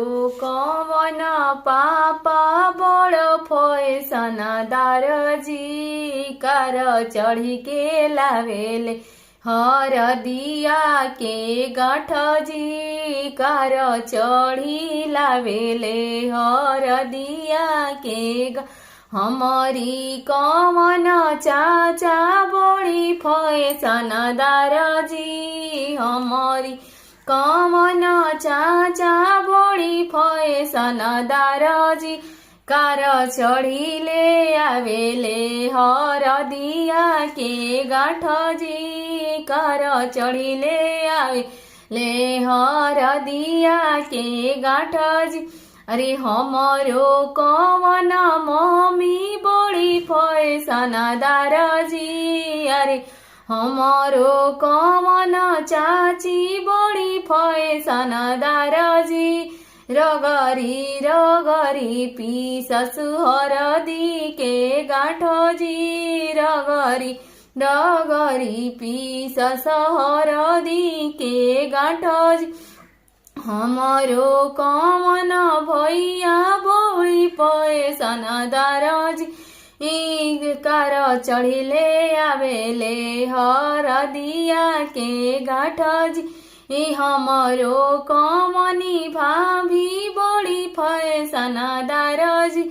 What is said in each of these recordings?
कवन पाप बड़ फैसन दारजी कर चढ़ी के लावेले हर दिया के गाँठ जी कर चढ़ी लावेले हर दिया के हमारी कवन चाचा बड़ी फैसन दारजी हमारी कवन चाचा बड़ी फैसन दारजी कार चढ़ी ले आवेले हर दिया के गाँठ जी कार चढ़ी ले आवेले हर दिया के गाँठ जी अरे हमारो कवन मम्मी बड़ी फैसन दारजी अरे हमारो कवन चाची बड़ी फैसन दारजी रगरी रगरी पीसस हरदी के गाँठ जी रगरी रगरी पीसस हरदी के गाँठ जी हमारो कवन भैया बड़ी फैसन दारजी कार चढ़िले आवेले हर दिया के गाँठ जी हमारो कवनी भाभी बड़ी फैसन दारजी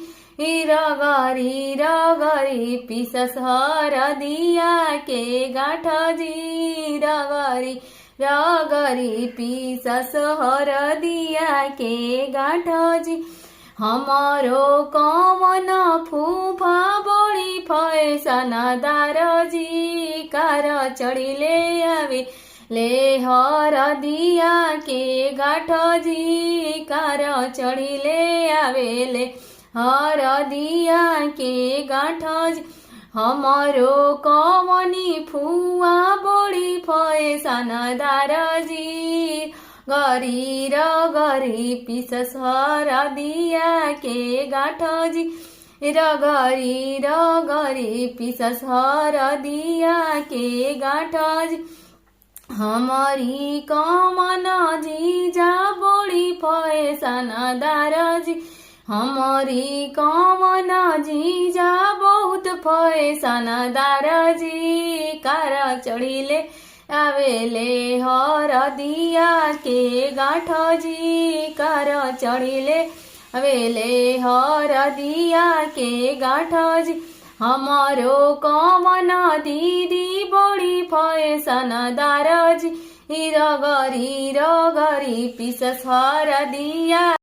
रगरी रगरी पीसस हर दिया के गाँठ जी रगरी रगरी पीसस हर दिया के गाँठ जी हमारो कवन फूफा बड़ी फैसन दारजी कार चढ़िले आवे ले हर दिया के गाँठ जी कार चढ़िले आवेले हर दिया के गाँठ जी हमारो कवनी फुआ बड़ी फैसन दारजी गरी रगरी पीसस हर दिया के गाँठ जी रगरी रगरी पीसस हर दिया के गाँठ जी हमारी कवन जीजा बड़ी फैसन दारजी हमारी कवन जीजा बहुत फैसन दारजी कार चढ़िले आवेले हर दिया के गाँठ जी कार चढ़िले आवेले हर दिया के गाँठ जी हमारो कवन दीदी बड़ी फैसन दारजी रगरी रगरी पीसस हर दिया